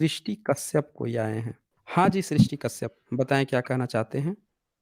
सृष्टि कश्यप कोई आए हैं। हाँ जी, सृष्टि कश्यप, बताएँ क्या कहना चाहते हैं?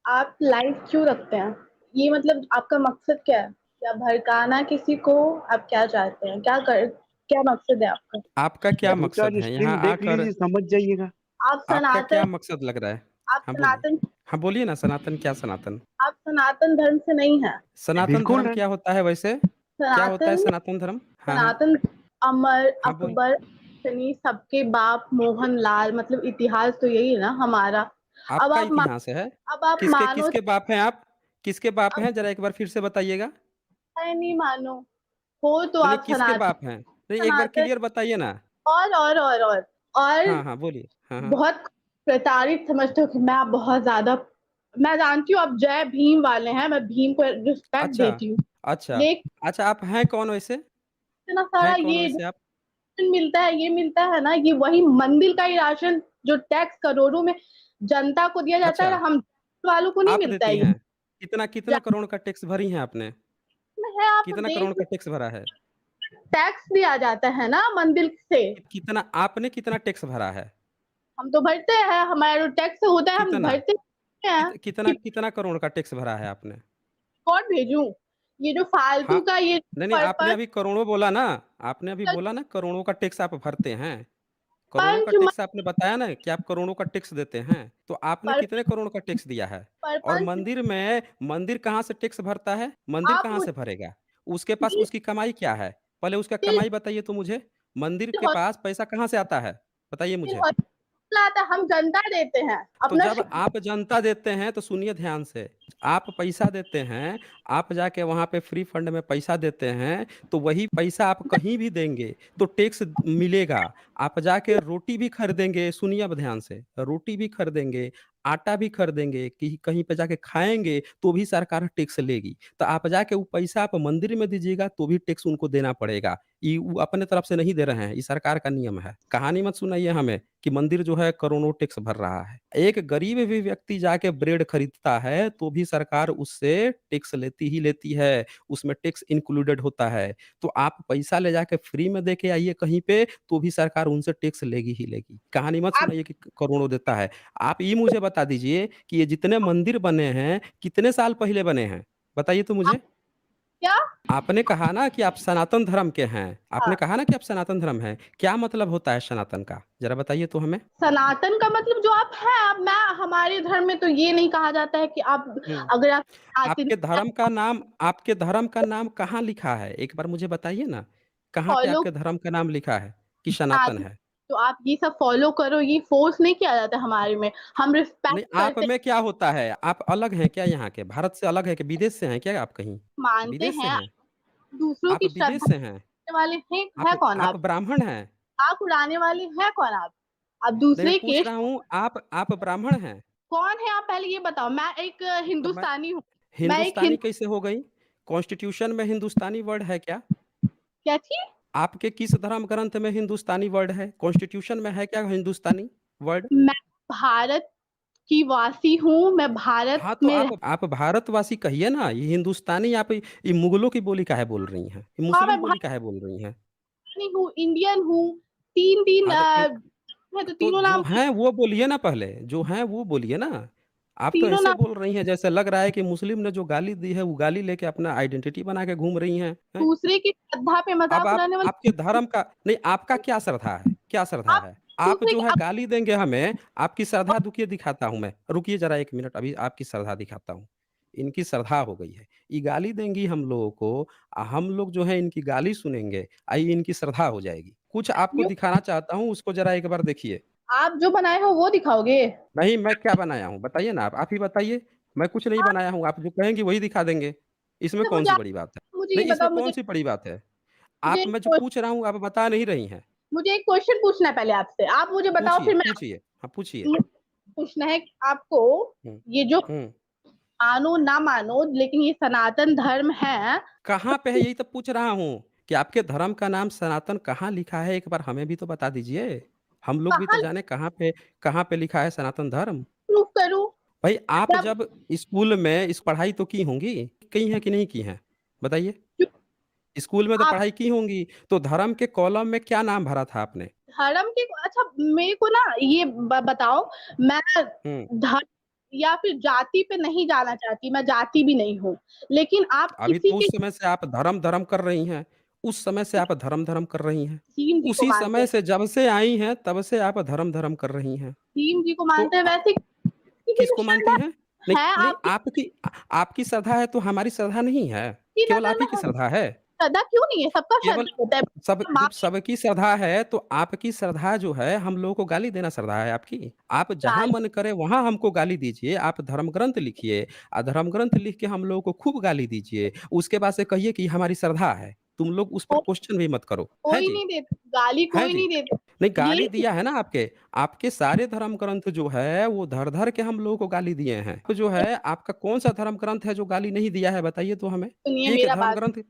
आप लाइव क्यों रखते हैं? ये मतलब आपका मकसद क्या है? क्या भड़काना किसी को? आप क्या चाहते हैं? क्या मकसद है आपका? आपका क्या मकसद रिकॉर्ड है यहाँ स्ट्रीम देख आकर? लीजिए, समझ जाइएगा। आप आपका क्या सनातन मकसद लग रहा है? आप हाँ, बोलिए। सनातन हाँ, बोलिए ना, सनातन क्या सनातन? आप सनातन धर्म से नहीं हैं। सनातन बिल्कुल धर्म है। क्या होता है वैसे? क्या होता है सनातन सनातन धर्म? हाँ, हाँ। सनातन अमर, हाँ, बोल अकबर, शनि सबके बाप मोहनलाल मतलब इतिहास तो यही है ना हमारा। अब आपका आप मा इतिहास है? अब आप किसके मानो किसके बाप हैं आप? किसके बाप अब हैं? ज़रा एक बार फिर से बताइएगा। चाहे नहीं मानो, हो तो नहीं, नहीं, आप किसके सनातन बाप हैं? नहीं, एक बार सनातन क्लियर बताइए ना। और हाँ, हाँ, बोलिए। हाँ, हाँ। बहुत प्रताड़ित समझते हो कि मैं जानती हूँ आप जय भीम वाले हैं, मैं भीम को रिस्पेक्ट अच्छा, देती हूँ। अच्छा। लेकिन अच्छा, आप हैं कौन वैसे? इतना हैं सारा कौन ये वैसे आप? राशन मिलता है, ये मिलता है ना, ये वही मंदिर का ही राशन जो टैक्स करोड़ों में जनता को दिया जाता है अच्छा, ना, हम वालों को नहीं आप मिलता देती है ये। हैं? कितना कितना जा करोड़ का टैक्स भरी हैं आपने? है आप कितना करोड़ देख का टैक्स भरा है? टैक्स दिया जाता है ना मंदिर से, कितना आपने कितना टैक्स भरा है? हम तो भरते हैं, हमारा जो टैक्स होता है हम कितना? भरते हैं। कितना कि कितना करोड़ का टैक्स भरा है आपने? रिकॉर्ड भेजूँ? ये जो हाँ। फालतू का ये नहीं, नहीं, आपने पर्पस अभी करोड़ों बोला ना, आपने अभी बोला ना करोड़ों का टैक्स आप भरते हैं। करोड़ों का पंच टैक्स आपने बताया ना कि आप करोड़ों का टैक्स देते हैं, तो आपने पर कितने करोड़ का टैक्स दिया है? और परपंच मंदिर कहाँ से टैक्स भरता है? मंदिर आप कहाँ से मुझे भरेगा? उसके पास उसकी कमाई क्या है? पहले उसका कमाई बताइए तो मुझे। मंदिर के पास पैसा कहाँ से आता है? बताइए मुझे। आता हम जनता देते हैं तो अपना जब आप जनता देते हैं तो सुनिए ध्यान से, आप पैसा देते हैं, आप जाके वहाँ पे फ्री फंड में पैसा देते हैं, तो वही पैसा आप कहीं भी देंगे, तो टैक्स मिलेगा। आप जाके रोटी भी खरीदेंगे, सुनिए अब ध्यान से, रोटी भी खरीदेंगे, आटा भी खरीदेंगे, कि कहीं पे जाके खाएँगे, तो भी सरकार टैक्स लेगी। तो आप जाके वो पैसा आप मंदिर में दीजिएगा, तो भी टैक्स उनको देना पड़ेगा। ये वो अपने तरफ से नहीं दे रहे हैं, ये सरकार का नियम है। कहानी मत सुनाइए हमें कि मंदिर जो है करोड़ों टैक्स भर रहा है। एक गरीब भी व्यक्ति जाके ब्रेड खरीदता है तो भी सरकार उससे टैक्स लेती ही लेती है, उसमें टैक्स इंक्लूडेड होता है। तो आप पैसा ले जाके फ्री में दे के आइए कहीं पे तो भी सरकार उनसे टैक्स लेगी ही लेगी। कहानी मत आप सुनाइए कि करोड़ों देता है। आप ये मुझे बता दीजिए कि ये जितने मंदिर बने हैं, कितने साल पहले बने हैं? बताइए तो मुझे। क्या आपने कहा ना कि आप सनातन धर्म के हैं। आपने हाँ, कहा ना कि आप सनातन धर्म हैं। क्या मतलब होता है सनातन का? ज़रा बताइए तो हमें? सनातन का मतलब जो आप हैं, अब मैं हमारे धर्म में तो ये नहीं कहा जाता है कि आप हुँ। अगर आप सनातनी आपके धर्म का नाम कहाँ लिखा है? एक बार मुझे बताइए ना। कहाँ पे फॉलो आपके धर्म का नाम लिखा है कि सनातन सनातन है? तो आप ये सब फॉलो करो, ये फोर्स नहीं किया जाता हमारे में, हम नहीं, रिस्पेक्ट आप करते में क्या होता है? आप अलग हैं क्या यहाँ के? भारत से अलग है कि विदेश से हैं क्या आप कहीं? मानते विदेश से हैं, हैं? दूसरों आप की विदेश श्रद्धा से हैं? करने वाले हैं है कौन आप आप? ब्राह्मण हैं? आँख उड़ाने वाले हैं कौन आप? आप नहीं, मैं दूसरे के पूछ रहा हूँ आप ब्राह्मण हैं? कौन है आप पहले ये बताओ? मैं एक तो मैं हिंदुस्तानी हूँ। मैं एक हिंदुस्तानी हिंद कैसे हो गई? कॉन्स्टिट्यूशन में हिंदुस्तानी वर्ड है क्या? क्या थी? आपके किस धर्म ग्रंथ में हिंदुस्तानी वर्ड है? कॉन्स्टिट्यूशन में है क्या हिंदुस्तानी वर्ड? मैं भारत की वासी हूँ, मैं भारत हाँ, तो में रह आप भारतवासी कहिए ना, ये हिंदुस्तानी आप ये मुगलों की बोली काहे बोल रही हैं? ये हाँ, मैं मुस्लिम बोली काहे बोल रही हैं? भारतीय हूँ, इंडियन हूँ, 3-3 हाँ, तो है तो तो तीनों जो नाम हैं वो बोलिए ना पहले, जो हैं वो बोलिए ना। आप तो तीनों ऐसे नाम बोल रही हैं जैसे लग रहा है कि मुस्लिम ने जो गाली दी है, वो गाली लेके अपना आइडेंटिटी बना के घूम रही हैं, हैं? दूसरे की श्रद्धा पे अब मज़ाक आप उड़ाने वाले आपके धर्म का नहीं, आपका क्या श्रद्धा है? क्या श्रद्धा आप है? आप दूसरे जो की है अब गाली देंगे हमें, आपकी श्रद्धा रुकिए दिखाता हूँ मैं। रुकिए ज़रा 1 मिनट अभी आपकी श्रद्धा दिखाता हूँ। इनकी श्रद्धा हो गई है। ये गाली देंगी हम लोगों को हम लोग जो है इनकी गाली सुनेंगे, ये इनकी श्रद्धा हो जाएगी। कुछ आपको यूँ दिखाना चाहता हूँ, उसको ज़रा एक बार देखिए। आप जो बनाए हो वो दिखाओगे? नहीं, मैं क्या बनाया हूँ? बताइए ना आप ही बताइए। मैं कुछ नहीं हाँ, बनाया हूँ, आप जो कहेंगी वही दिखा देंगे। इसमें तो मुझे कौन-सी आप बड़ी बात है? मुझे ये नहीं, इसमें बताओ कौन-सी बड़ी बात है? मुझे आप एक मैं जो क्वेस पूछ रहा हूँ, आप बता नहीं रही हैं। मुझे एक क्वेश्चन पूछना है पहले आपसे। आप मुझे बताओ पूछिए, फिर मैं पूछिए। हाँ, पूछिए। मुझे पूछना है कि आपको हुँ, ये जो हुँ। मानो ना मानो लेकिन ये सनातन धर्म है, कहाँ पे है यही तो पूछ रहा हूँ कि आपके धर्म का नाम सनातन कहाँ लिखा है? एक बार हमें भी तो बता दीजिए। हम लोग भी तो कहाँ जाने कहाँ पे लिखा है सनातन धर्म? प्रूफ करूँ? भाई आप जब जब स्कूल में इस पढ़ाई तो की होंगी? की हैं कि नहीं की हैं? बताइए। जो स्कूल में तो आप पढ़ाई की होंगी, तो धर्म के कॉलम में क्या नाम भरा था आपने? धर्म के अच्छा मेरे को ना ये बताओ, मैं हम्म। धर्म या फिर जाति पे नहीं जाना चाहती, मैं जाति भी नहीं हूँ, लेकिन आप अभी किसी तो के उस समय से आप धर्म धर्म कर रही हैं, उस समय से आप धर्म धर्म कर रही हैं, भीम जी को उसी मानते समय हैं, से जब से आई हैं तब से आप धर्म धर्म कर रही हैं। भीम जी को तो मानते हैं, वैसे किसी को किसको मानती श्रद्धा हैं? नहीं, है नहीं, आपकी आपकी श्रद्धा है तो हमारी श्रद्धा नहीं है, केवल नजर आप में ही की श्रद्धा है। श्रद्धा क्यों नहीं है? सबका केवल श्रद्धा होता है। सब जब माँ सबकी श्रद्धा है तो आपकी श्रद्धा जो है हम लोगों को गाली देना श्रद्धा है आपकी। आप जहाँ गाली मन करे वहाँ हमको गाली दीजिए, आप धर्म ग्रंथ लिखिए, धर्म ग्रंथ लिख के हम लोगों को खूब गाली दीजिए, उसके बाद से कहिए कि हमारी श्रद्धा है, तुम लोग उस पर को क्वेश्चन भी मत करो। हैं कोई जी? नहीं देता, गाली हैं कोई जी? नहीं देता। नहीं, गाली ये दिया है ना आपके, आपके सारे धर्म ग्रंथ जो है वो धर-धर के हम लोगों को गाली दिए हैं। तो जो है आपका कौन-सा धर्म ग्रंथ है जो गाली नहीं दिया है बताइए तो हमें? सुनिए एक मेरा धर्म बात, ग्रंथ।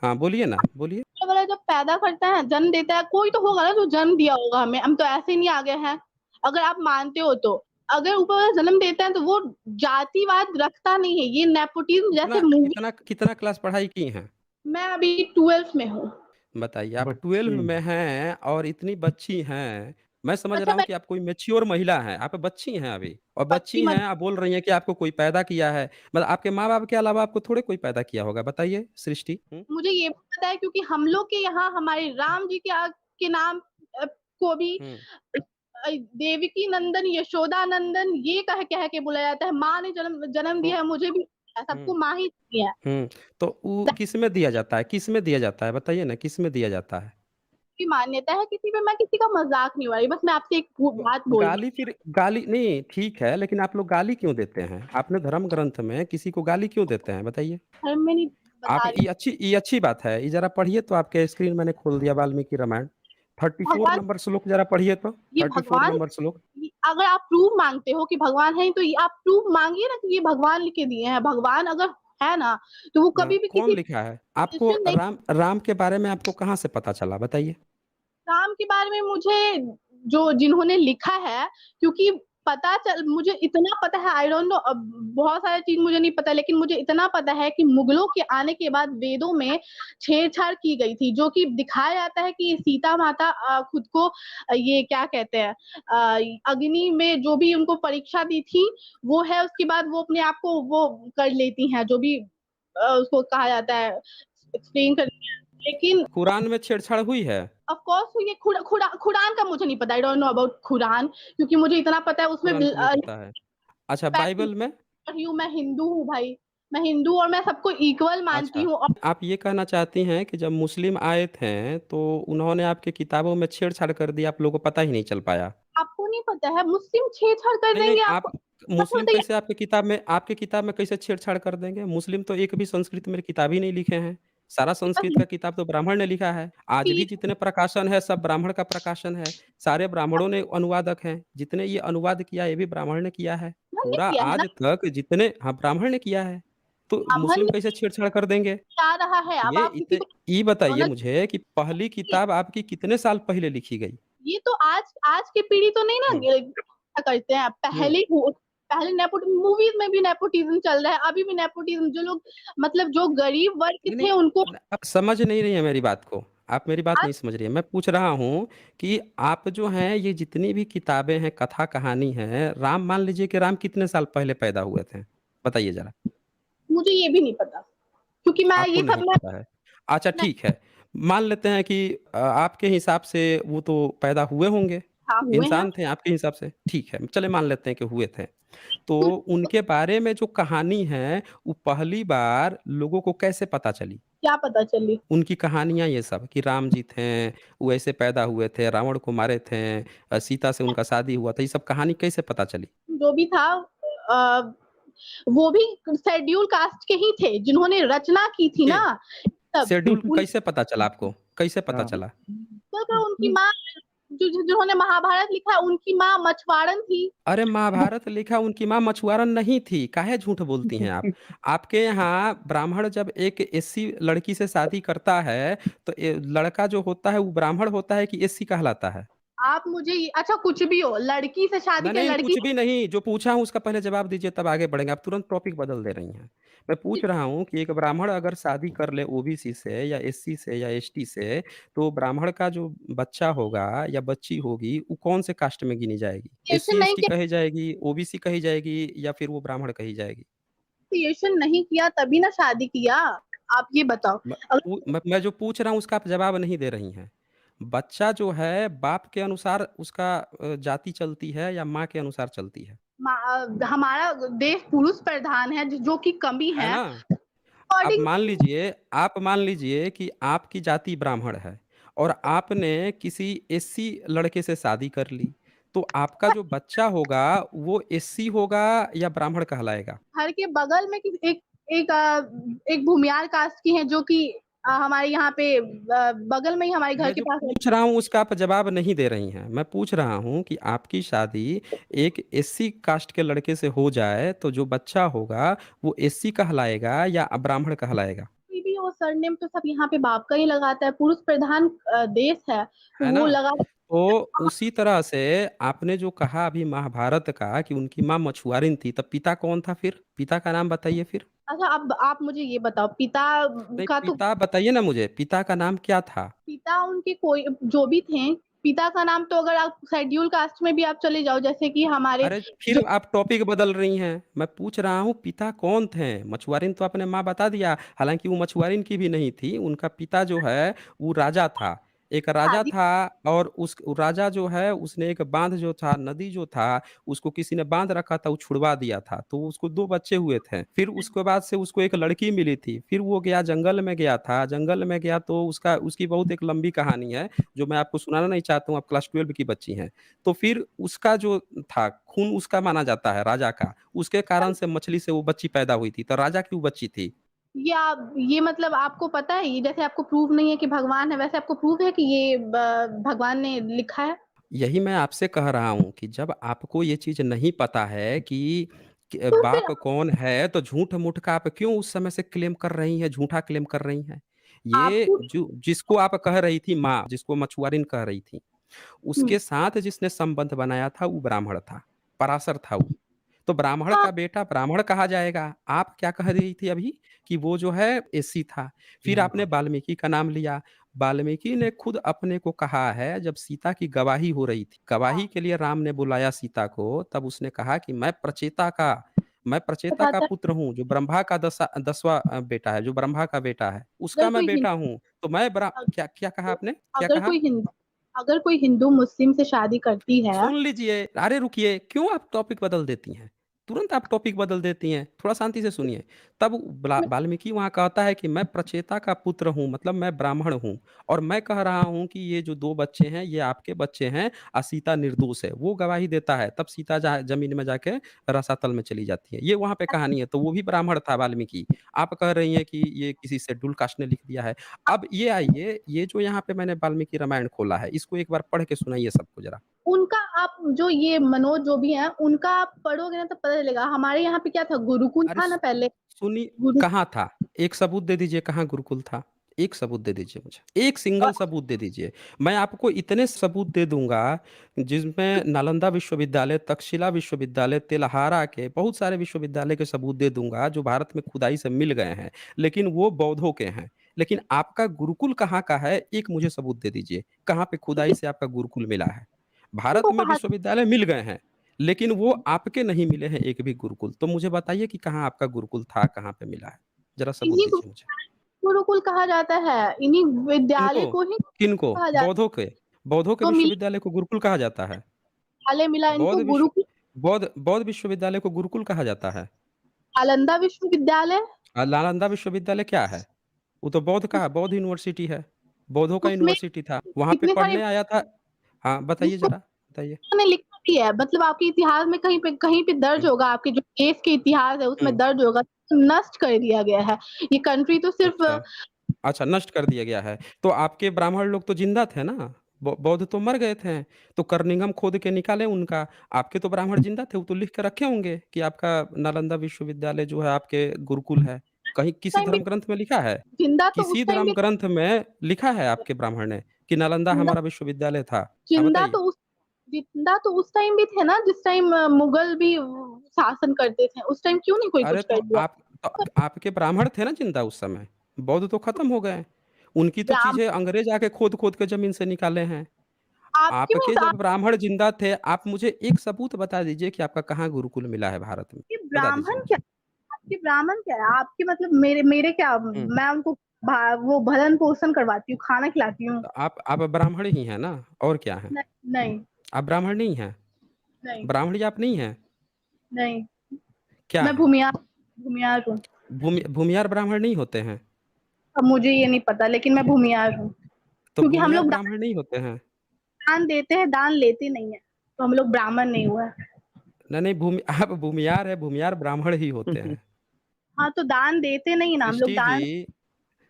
हाँ, बोलिए ना, बोलिए। वाला जब पैदा करता है, जन्म देता है, कोई तो होगा ना जो जन्म दिया होगा हमें, हम तो ऐसे ही नहीं आ गए हैं। अगर आप मानते हो तो, अगर ऊपर वाला जन्म देता है तो वो जातिवाद रखता नहीं है, ये नेपोटिज्म कितना जैसे मूवी। कितना कितना क्लास पढ़ाई की हैं? मैं अभी 12th में हूँ। बताइए, आप 12 बच्ची में हैं और इतनी बच्ची हैं। मैं समझ अच्छा रहा हूँ मैं कि आप कोई मैच्योर महिला हैं, आप बच्ची हैं अभी और बच्ची बच्ची मत हैं, आप बोल रही हैं कि आपको कोई पैदा किया है। मतलब आपके माँ-बाप के अलावा आपको थोड़े कोई पैदा किया होगा, बताइए सृष्टि? हुँ, मुझे ये भी पता है क्योंकि हम लोग के यहाँ हमारे राम जी के नाम को भी हुँ, देवकी नंदन, यशोदा नंदन ये कह के बुलाया जाता है। माँ ने जन्म जन्म तो दिया है, मुझे भी हुँ, सबको माँ ही दी है। हुँ, तो वो किसमें दिया जाता है? किसमें दिया जाता है? बताइए ना किसमें दिया जाता है? की मान्यता है किसी पे, मैं किसी का मज़ाक नहीं उड़ा रही, बस मैं आपसे एक तो बात बोल रही गाली फिर गाली नहीं ठीक है, लेकिन आप लोग गाली क्यों देते हैं? आपने धर्म ग्रंथ में किसी को गाली क्यों देते हैं? बताइए? हूँ, धर्म में नहीं आप बता रही हूँ। ये अच्छी बात है। ये ज़रा पढ़िए तो आपके स्क्रीन मैंने खोल दिया वाल्मीकि रामायण। 34 भगवान नंबर श्लोक ज़रा पढ़िए तो, ये 34 भगवान नंबर श्लोक। अगर आप प्रूफ माँगते हो कि भगवान है, तो ये आप प्रूफ माँगिए ना कि ये भगवान लिख के दिए हैं। भगवान अगर है ना, तो वो कभी भी कौन किसी लिखा है? आपको पोजीशन नहीं। राम के बारे में आपको कहाँ से पता चला बताइए? काम के बारे में मुझे जो जिन्होंने लिखा है, क्योंकि पता चल मुझे इतना पता है, आई डोंट नो, अब बहुत सारी चीज़ मुझे नहीं पता, लेकिन मुझे इतना पता है कि मुगलों के आने के बाद वेदों में छेड़छाड़ की गई थी, जो कि दिखाया जाता है कि सीता माता खुद को ये क्या कहते हैं, अग्नि में जो भी उनको परीक्षा दी थी, वो है, उसके बाद वो अपने आप को वो कर लेती हैं, जो भी उसको कहा जाता है, एक्सप्लेन करती हैं। लेकिन कुरान में छेड़छाड़ हुई है? ऑफ कोर्स ये कुरान का मुझे नहीं पता, I don't know about Quran, क्योंकि मुझे इतना पता है उसमें कुरान का नहीं पता है। अच्छा फैक्ट बाइबल में? पढ़ी हूँ, मैं हिंदू हूँ भाई, मैं हिंदू और मैं सबको इक्वल मानती अच्छा, हूँ। और आप ये कहना चाहती हैं कि जब मुस्लिम आए थे, तो उन्होंने आपकी किताबों में छेड़छाड़ कर दी, आप लोगों को पता ही नहीं चल पाया? आपको नहीं पता है मुस्लिम छेड़छाड़ कर नहीं, नहीं, देंगे, आप आपको पता मुस्लिम होता है। कैसे आपकी किताब में कैसे छेड़छाड़ कर देंगे? मुस्लिम तो एक भी संस्कृत में किताब ही नहीं लिखे हैं। सारा संस्कृत का किताब तो ब्राह्मण ने लिखा है। आज भी जितने प्रकाशन है सब ब्राह्मण का प्रकाशन है। सारे ब्राह्मणों ने अनुवादक हैं। जितने ये अनुवाद किया ये भी ब्राह्मण ने किया है। हमने पूरा किया है ना, आज तक जितने हाँ, ब्राह्मण ने किया है। तो ब्राह्मण मुस्लिम में कैसे छेड़छाड़ कर देंगे? क्या रहा है, अब ये आप किसी इत को ये बताइए बोलना मुझे कि पहली चाहिए। किताब आपकी कितने साल पहले लिखी गई? ये तो आज आज की पीढ़ी तो नहीं ना हुँ, करते हैं, हुँ। पहले मूवीज में भी नेपोटिज्म चल रहा है, अभी भी नेपोटिज्म, जो लोग मतलब जो गरीब वर्ग के नहीं, थे नहीं, उनको आप समझ नहीं रही हैं मेरी बात को। आप मेरी बात आज नहीं समझ रही हैं। मैं पूछ रहा हूँ कि आप जो हैं ये जितनी भी किताबें हैं, कथा कहानी है, राम मान लीजिए कि राम कितने साल पहले पैदा हुए थे? बताइए ज़रा। मुझे ये भी नहीं पता, क्योंकि मैं आपको ये नहीं सब पता है। अच्छा मैं ठीक है। मान लेते हैं कि आपके हिसाब से वो तो पैदा हुए होंगे। हाँ, हुए हैं। इंसान थे आपके हिसाब से। ठीक है, चलिए मान लेते हैं कि हुए थे। तो उनके बारे में जो कहानी है, वो पहली बार लोगों को कैसे पता चली? क्या पता चली? उनकी कहानियाँ ये सब कि राम जी थे, वो ऐसे पैदा हुए थे, रावण को मारे थे, सीता से उनका शादी हुआ था, ये सब कहानी कैसे पता चली? जो भी था अ, वो भी शेड्यूल कास्ट के ही थे, जिन्होंने रचना की थी के ना तब। शेड्यूल उन कैसे पता चला आपको? कैसे पता हाँ। चला? तो उनकी माँ, जिन्होंने महाभारत लिखा है, उनकी माँ मछुआरन थी। अरे महाभारत लिखा उनकी माँ मछुआरन नहीं थी, काहे झूठ बोलती हैं आप? आपके यहाँ ब्राह्मण जब एक एससी लड़की से शादी करता है, तो लड़का जो होता है वो ब्राह्मण होता है कि एससी कहलाता है? आप मुझे ये अच्छा कुछ भी हो, लड़की से शादी नहीं, के नहीं, लड़की कुछ भी नहीं, जो पूछा हूँ उसका पहले जवाब दीजिए तब आगे बढ़ेंगे, आप तुरंत टॉपिक बदल दे रही हैं। मैं पूछ रहा हूँ कि एक ब्राह्मण अगर शादी कर ले ओबीसी से या एससी से या एसटी से, तो ब्राह्मण का जो बच्चा होगा या बच्ची होगी, वो कौन से कास्ट में गिनी जाएगी? क्रिएशन एससी, नहीं एसटी किया, कही जाएगी, ओबीसी कही जाएगी या फिर वो ब्राह्मण कही जाएगी? क्रिएशन नहीं किया तभी ना शादी किया। आप ये बताओ, म अगर मैं जो पूछ रहा हूँ उसका आप जवाब नहीं दे रही हैं। बच्चा जो है बाप के अनुसार उसका जाति चलती है या माँ के अनुसार चलती है? हमारा देश पुरुष प्रधान है, जो कि कमी है है ना? अकॉर्डिंग। आप मान लीजिए कि आपकी जाति ब्राह्मण है और आपने किसी एससी लड़के से शादी कर ली, तो आपका जो बच्चा होगा वो एससी होगा या ब्राह्मण कहलाएगा? घर के बगल में एक एक एक भूमियार कास्ट की है, जो कि हमारे यहाँ पे बगल में ही हमारे घर मैं के जो पास पूछ रहती रहा हूँ उसका आप जवाब नहीं दे रही हैं। मैं पूछ रहा हूँ कि आपकी शादी एक एससी कास्ट के लड़के से हो जाए तो जो बच्चा होगा वो एससी कहलाएगा या ब्राह्मण कहलाएगा? कोई भी हो, सरनेम तो सब यहाँ पे बाप का ही लगाता है, पुरुष प्रधान देश है तो है वो ना? लगा। तो उसी तरह से आपने जो कहा अभी महाभारत का कि उनकी माँ मछुआरिन थी, तब पिता कौन था फिर? पिता का नाम बताइए फिर। अच्छा, अब आप मुझे ये बताओ, पिता नहीं, का तो पिता बताइए ना मुझे, पिता का नाम क्या था? पिता उनके कोई जो भी थे, पिता का नाम तो अगर आप शेड्यूल कास्ट में भी आप चले जाओ, जैसे कि हमारे अरे फिर जो आप टॉपिक बदल रही हैं। मैं पूछ रहा हूँ पिता कौन थे? मछुआरिन तो आपने माँ बता दिया, हालांकि वो मछुआरिन की भी नहीं थी। उनका पिता जो है वो राजा था। एक राजा शादी, था और उस राजा जो है उसने एक बांध जो था, नदी जो था, उसको किसी ने बांध रखा था, वो छुड़वा दिया था, तो उसको दो बच्चे हुए थे। फिर उसके बाद से उसको एक लड़की मिली थी, फिर वो गया जंगल में, गया था जंगल में गया तो उसका उसकी बहुत एक लंबी कहानी है जो मैं आपको सुनाना नहीं चाहता हूँ, आप क्लास 12 की बच्ची हैं। तो फिर उसका जो था खून उसका माना जाता है राजा का, उसके कारण से मछली से वो बच्ची पैदा हुई थी, तो राजा की वो बच्ची थी। ये मतलब आपको पता है, ये जैसे आपको प्रूव नहीं है कि भगवान है, वैसे आपको प्रूव है कि ये भगवान ने लिखा है। यही मैं आपसे कह रहा हूँ कि जब आपको ये चीज़ नहीं पता है कि तो फिर बाप कौन है, तो झूठ-मूठ का आप क्यों उस समय से क्लेम कर रही हैं, झूठा क्लेम कर रही हैं? ये आपको जो जिसको आप कह रही थी माँ, जिसको मछुआरिन कह रही थी, हम्म, उसके साथ जिसने संबंध बनाया था वो ब्राह्मण था, पराशर था वो। तो ब्राह्मण हाँ, का बेटा ब्राह्मण कहा जाएगा। आप क्या कह रही थी अभी कि वो जो है एससी था। फिर आपने वाल्मीकि का नाम लिया। वाल्मीकि ने खुद अपने को कहा है जब सीता की गवाही हो रही थी, हाँ, गवाही के लिए राम ने बुलाया सीता को, तब उसने कहा कि मैं प्रचेता का बताता है, पुत्र हूँ, जो ब्रह्मा का 10वाँ बेटा है, जो ब्रह्मा का बेटा है, अगर उसका मैं कोई बेटा हिंदू हूँ। तो मैं ब्रा क्या क्या कहा आपने? क्या अगर कहा? कोई हिंदू अगर कोई हिंदू मुस्लिम से शादी करती है, सुन लीजिए, अरे रुकिए, क्यों आप टॉपिक बदल देती हैं? तुरंत आप टॉपिक बदल देती हैं, थोड़ा शांति से सुनिए। तब वाल्मीकि वहाँ कहता है कि मैं प्रचेता का पुत्र हूँ, मतलब मैं ब्राह्मण हूँ और मैं कह रहा हूँ कि ये जो 2 बच्चे हैं, ये आपके बच्चे हैं और सीता निर्दोष है। वो गवाही देता है, तब सीता ज़मीन में जाके रसातल में चली जाती है। ये वहाँ पे कहानी है, तो वो भी ब्राह्मण था वाल्मीकि। आप कह रही हैं कि ये किसी शेड्यूल कास्ट ने लिख दिया है। अब ये आइए, ये जो यहाँ पे मैंने वाल्मीकि रामायण खोला है, इसको एक बार पढ़ के सुनाइए सबको ज़रा। उनका आप जो ये मनोज जो भी है, उनका आप पढ़ोगे ना तो पता चलेगा। हमारे यहाँ पे क्या था, गुरुकुल अरे था ना पहले। सुनिए, गुरु कहाँ था? एक सबूत दे दीजिए कहाँ गुरुकुल था? एक सबूत दे दीजिए मुझे, एक और सिंगल सबूत दे दीजिए। मैं आपको इतने सबूत दे दूँगा जिसमें नालंदा विश्वविद्यालय, तक्षशिला विश्वविद्यालय, तेल्हारा के बहुत सारे विश्वविद्यालय के सबूत दे दूँगा जो भारत में खुदाई से मिल गए हैं, लेकिन वो बौद्धों के हैं। लेकिन आपका गुरुकुल कहाँ का है? एक मुझे सबूत दे दीजिए, कहाँ पे खुदाई से आपका गुरुकुल मिला है? भारत उनको में कहा विश्वविद्यालय मिल गए हैं, लेकिन वो आपके नहीं मिले हैं एक भी गुरुकुल। तो मुझे बताइए कि कहाँ आपका गुरुकुल था, कहाँ पे मिला है? ज़रा सबूत इन्हीं को दीजिए मुझे। गुरुकुल कहा जाता है, इन्हीं किनको? विद्यालय को ही किनको? कहा जाता है। बौद्धों के? बौद्धों के तो मिला, विश्वविद्यालय को गुरुकुल कहा जाता है? विद्यालय मिला बौद्ध इनको विश्व गुरुकुल। बौद्ध विश्वविद्यालय को गुरुकुल कहा जाता है? नालंदा विश्वविद्यालय, नालंदा विश्वविद्यालय क्या है? वो तो बौद्ध का उस है, बौद्ध यूनिवर्सिटी है। बौद्धों का उसमें यूनिवर्सिटी था। वहाँ पे इतने सारे पढ़ने आया था। हाँ, बताइए जिसको ज़रा, बताइए। ने लिखा भी है, मतलब आपके इतिहास में कहीं पे दर्ज हुँ, होगा, आपके जो देश के इतिहास है उसमें हुँ। दर्ज होगा, नष्ट कर दिया गया है। ये कंट्री तो सिर्फ अच्छा। अच्छा, नष्ट कर दिया गया है। तो आपके ब्राह्मण लोग तो ज़िंदा थे ना? बौद्ध तो मर गए थे, तो कर्निघम खोद के निकाले उनका। आपके तो ब्राह्मण ज़िंदा थे, वो तो लिख के रखे होंगे कि आपका नालंदा विश्वविद्यालय जो है आपके गुरुकुल है। कहीं किसी टाइम भी धर्म ग्रंथ में लिखा है? जिंदा तो किसी उस टाइम धर्म भी ग्रंथ में लिखा है आपके ब्राह्मण ने कि नालंदा जिंदा हमारा विश्वविद्यालय था? हाँ, जिंदा बताइए। तो उस जिंदा तो उस टाइम भी थे ना, जिस टाइम मुगल भी शासन करते थे, उस टाइम क्यों नहीं कोई अरे कुछ कर दिया? तो आपके ब्राह्मण थे ना जिंदा उस समय? बौद्ध तो खत्म हो गए। उनकी तो ब्राह्मण चीजें अंग्रेज आके खोद-खोद के ज़मीन से निकाले हैं। आपके में आपके आप जब ब्राह्मण जिंदा थे, आप मुझे एक सबूत बता दीजिए कि आपका कहाँ गुरुकुल मिला है भारत में? आपके बता दीजिए ब्राह्मण क्या मुझे। आपके ब्राह्मण क्या है? आपके मतलब मेरे मेरे क्या, हुँ, मैं उनको वो भरण पोषण करवाती हूँ, खाना खिलाती हूँ। तो आप ब्राह्मण ही हैं ना, और क्या हैं? नहीं, आप ब्राह्मण नहीं हैं? नहीं, ब्राह्मणी आप नहीं हैं? नहीं, क्या मैं हैं? भूमियार हूँ। भूमियार ब्राह्मण नहीं होते हैं? अब मुझे ये नहीं पता, लेकिन मैं भूमियार हूँ। तो क्योंकि हम भूमियार लोग ब्राह्मण नहीं होते हैं? दान देते हैं, दान लेते नहीं है, तो हम लोग ब्राह्मण नहीं हुआ। नहीं, नहीं आप भूमियार हैं, भूमियार ब्राह्मण ही होते हैं। हाँ, तो दान देते नहीं ना, हम लोग सृष्टि जी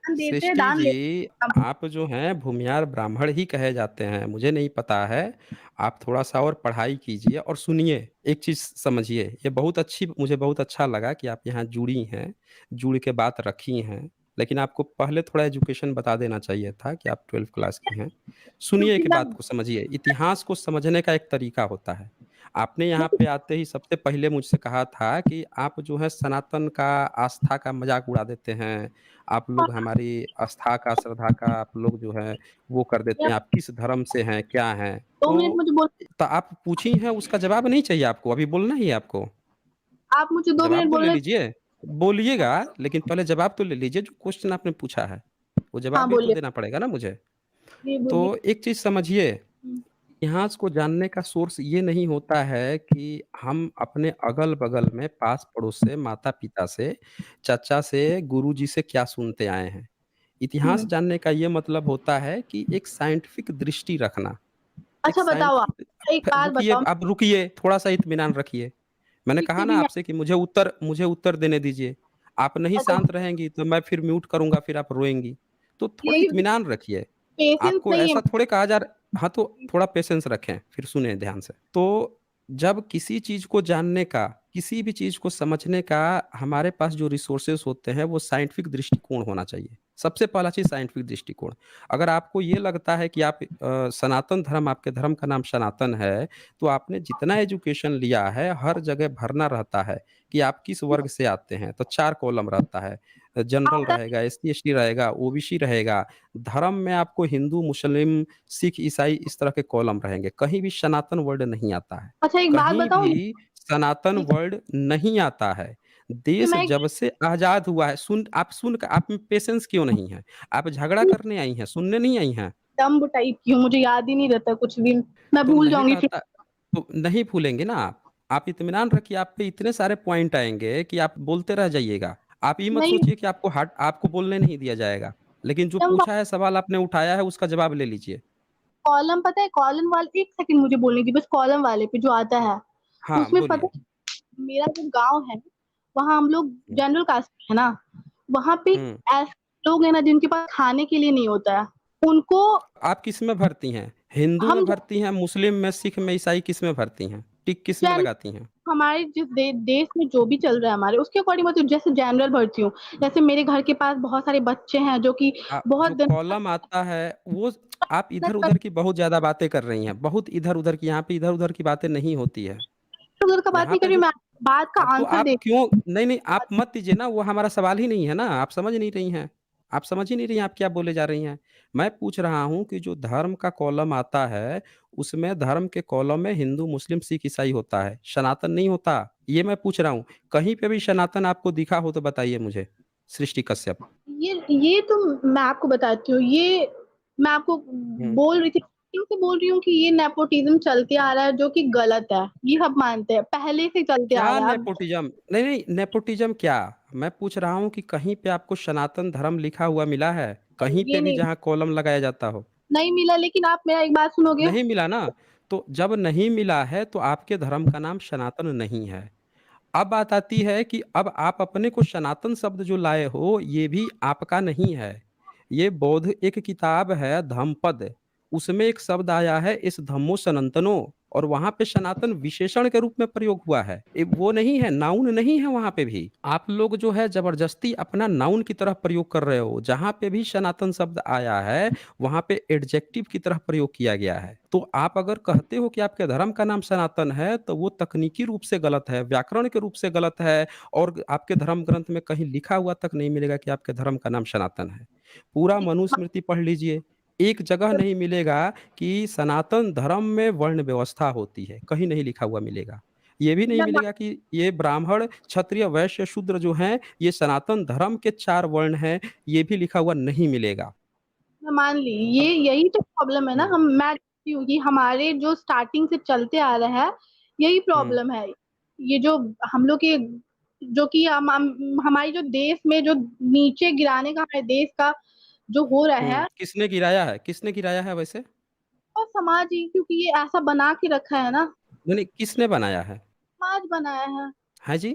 दान देते हैं, सृष्टि दान जी, लेते हैं। आप जो हैं भूमियार ब्राह्मण ही कहे जाते हैं, मुझे नहीं पता है। आप थोड़ा-सा और पढ़ाई कीजिए और सुनिए, एक चीज़ समझिए, ये बहुत अच्छी मुझे बहुत अच्छा लगा कि आप यहाँ जुड़ी हैं, जुड़ के बात रखी हैं। लेकिन आपको पहले थोड़ा एजुकेशन बता देना चाहिए था कि आप 12th क्लास की हैं। सुनिए क्योंकि एक मैं बात को समझिए, इतिहास को समझने का एक तरीका होता है। आपने यहाँ पे लेकिन आते ही सबसे पहले मुझसे कहा था कि आप जो है सनातन का, आस्था का मज़ाक उड़ा देते हैं। आप लोग हमारी आस्था का, श्रद्धा का आप लोग जो है वो कर देते आप हैं, आप किस धर्म से हैं, क्या हैं? 2 मिनट मुझे बोल तो आप पूछी हैं उसका जवाब नहीं चाहिए आपको, अभी बोलना ही है आपको। आप मुझे 2 जवाब मिनट तो ले बोलने। लीजिए, बोलिएगा लेकिन पहले जवाब तो ले लीजिए जो क्वेश्चन आपने पूछा है, वो जवाब हाँ, भी तो बोलिए। देना पड़ेगा ना मुझे। जी, तो बोलिए। एक चीज़ समझिए, हुँ, इतिहास को जानने का सोर्स ये नहीं होता है कि हम अपने अगल-बगल में, पास-पड़ोस से, माता-पिता से, चाचा से, गुरुजी से क्या सुनते आए हैं। इतिहास हुँ। जानने का ये मतलब होता है कि एक साइंटिफिक दृष्टि रखना। एक अच्छा बताओ आप, साइंटिफिक एक बात रुकिए, बताओ। आप रुकिए, थोड़ा-सा इत्मीनान रखिए। मैंने कहा किसी ना भी ने आपसे कि मुझे उत्तर देने दीजिए। आप नहीं अच्छा, शांत रहेंगी तो मैं फिर म्यूट करूँगा, फिर आप रोएँगी। तो थोड़ा यही इत्मीनान रखिए। पेशेंस आपको नहीं है। ऐसा थोड़े कहा जा रहा। हाँ, तो थोड़ा पेशेंस रखें, फिर सुनें ध्यान से। तो जब किसी चीज़ को जानने का, किसी भी चीज़ को समझने का हमारे पास जो रिसोर्सेज़ होते हैं, वो साइंटिफिक दृष्टिकोण होना चाहिए। सबसे पहला चीज़ साइंटिफिक दृष्टिकोण। अगर आपको ये लगता है कि आप सनातन धर्म, आपके धर्म का नाम सनातन है, तो आपने जितना एजुकेशन लिया है, हर जगह भरना रहता है कि आप किस वर्ग से आते हैं, तो 4 कॉलम रहता है। जनरल आता रहेगा, एससी-एसटी रहेगा, ओबीसी रहेगा। धर्म में आपको हिंदू, मुस्लिम, सिख, ईसाई इस तरह के कॉलम रहेंगे। कहीं भी सनातन वर्ड नहीं आता है। अच्छा, एक बात कहीं बताऊँ? भी सनातन वर्ड नहीं आता है। देश मैं जब से आज़ाद हुआ है, आप में पेशेंस क्यों नहीं है? आप झगड़ा करने आई हैं, सुनने नहीं आई हैं? डम्ब टाइप की हूँ, मुझे याद ही नहीं रहता कुछ भी। मैं तो भूल नहीं जाऊँगी फिर। रहता तो नहीं भूलेंगे ना आप। आप इत्मीनान रखिए, आप पे इतने सारे पॉइंट आएँगे कि आप बोलते रह जाइएगा। आप ये मत नहीं, सोचिए कि आपको बोलने नहीं दिया जाएगा। लेकिन जो डम्ब पूछा है सवाल आपने उठाया है उसका जवाब ले लीजिए। कॉलम पता है, कॉलम वाले 1 सेकंड मुझे बोलने दीजिए, बस कॉलम वाले पे जो आता है, हाँ, उसमें पता बोलिए। है मेरा जो गाँव है, वहाँ हम लोग हुँ, जनरल कास्ट है ना, वहाँ पे हुँ। ऐसे लोग हैं ना जिनके पास खाने के लिए नहीं होता है। उनको आप किसमें भर्ती हैं? हिंदू में हम भर्ती हैं, मुस्लिम में, सिख में, ईसाई किस में भर्ती हैं? टिक किस में जन लगाती हैं? हमारे जिस देश में जो भी चल रहा है हमारे, उसके अकॉर्डिंग मतलब जैसे जनरल भरती हूँ। जैसे मेरे घर के पास बहुत सारे बच्चे हैं जो कि बहुत जो दिन कॉलम आता है वो आप तक का इधर-उधर की बहुत ज़्यादा बातें कर रही हैं। बहुत इधर-उधर की, यहाँ पे इधर-उधर की बातें नहीं होती है। उधर का बात यहाँ नहीं कर पे रही हूँ जो मैं, बात का अब तो आंसर आप दे क्यों नहीं, नहीं आप मत दीजिए ना, वो हमारा सवाल ही नहीं है ना, आप समझ नहीं रही हैं। आप समझ ही नहीं रही हैं, आप क्या बोले जा रही हैं। मैं पूछ रहा हूँ कि जो धर्म का कॉलम आता है, उसमें धर्म के कॉलम में हिंदू, मुस्लिम, सिख, ईसाई होता है, सनातन नहीं होता। ये मैं पूछ रहा हूँ। कहीं पे भी सनातन आपको दिखा हो तो बताइए मुझे, सृष्टि कश्यप। ये तो मैं आपको बताती हूँ, ये मैं आपको हुँ। बोल रही थी, क्यों बोल रही हूँ कि ये नेपोटिज़्म चलते आ रहा है जो कि गलत है। ये सब मानते हैं, पहले से चलते आ क्या रहा है। अब नेपोटिज़्म? नहीं, नहीं नेपोटिज़्म क्या? मैं पूछ रहा हूँ कि कहीं पे आपको सनातन धर्म लिखा हुआ मिला है? कहीं ये पे भी नहीं जहाँ कॉलम लगाया जाता हो? नहीं मिला, लेकिन आप मेरा एक बात सुनोगे? नहीं मिला ना? तो जब नहीं मिला है तो आपके धर्म का नाम सनातन नहीं है। अब बात आती है कि अब आप अपने को सनातन शब्द जो लाए हो, ये भी आपका नहीं है। ये बौद्ध एक किताब है धम्मपद, उसमें एक शब्द आया है इस धम्मो सनातनो। और वहाँ पे सनातन विशेषण के रूप में प्रयोग हुआ है। वो नहीं है, नाउन नहीं है वहाँ पे भी। आप लोग जो है ज़बरदस्ती अपना नाउन की तरह प्रयोग कर रहे हो। जहाँ पे भी सनातन शब्द आया है, वहाँ पे एडजेक्टिव की तरह प्रयोग किया गया है। तो आप अगर कहते हो कि आपके धर्म का नाम सनातन है, तो वो तकनीकी रूप से गलत है, व्याकरण के रूप से गलत है और आपके धर्म ग्रंथ में कहीं लिखा हुआ तक नहीं मिलेगा कि आपके धर्म का नाम सनातन है। पूरा मनुस्मृति पढ़ लीजिए, एक जगह नहीं मिलेगा कि सनातन धर्म में वर्ण व्यवस्था होती है, कहीं नहीं लिखा हुआ मिलेगा। ये भी नहीं मैं मिलेगा कि ये ब्राह्मण, क्षत्रिय, वैश्य, शूद्र जो हैं, ये सनातन धर्म के 4 वर्ण हैं, ये भी लिखा हुआ नहीं मिलेगा। मान ली, अब ये यही तो प्रॉब्लम है ना। हुँ, मैं देखती हूँ कि हमारे जो स्टार्टिंग से चलते आ रहा है, यही हुँ, प्रॉब्लम है। ये जो हम लोग के, जो कि हमारी जो देश में जो नीचे गिराने का हमारे देश का जो हो रहा हुँ। है, किसने गिराया है? किसने गिराया है वैसे? और समाज ही, क्योंकि ये ऐसा बना के रखा है ना, नहीं, नहीं, किसने बनाया है? समाज बनाया है। हाँ जी?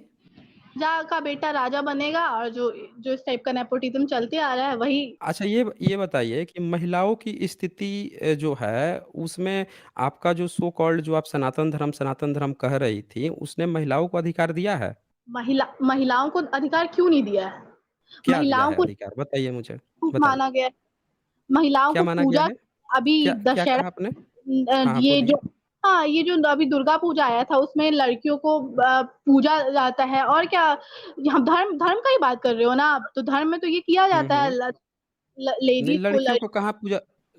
राजा का बेटा राजा बनेगा, और जो जो इस टाइप का नेपोटिज्म चलते आ रहा है वही। अच्छा, ये बताइए कि महिलाओं की स्थिति जो है, उसमें आपका जो सो कॉल्ड जो आप सनातन धर्म कह रही थी, उसने महिलाओं को अधिकार दिया है? महिलाओं को अधिकार क्यों नहीं दिया है? क्या दिया महिलाओं है को अधिकार? बताइए मुझे, छूट बताइए। माना गया है। महिलाओं क्या को माना गया पूजा, है? अभी क्या क्या दशहरा, कहा आपने? हाँ, हाँ, ये बोलिए। जो, हाँ, ये जो अभी दुर्गा पूजा आया था, उसमें लड़कियों को पूजा जाता है, और क्या। हम धर्म धर्म का ही बात कर रहे हो ना आप, तो धर्म में तो ये किया हुँ, जाता है, हुँ। नहीं, लेडीज को,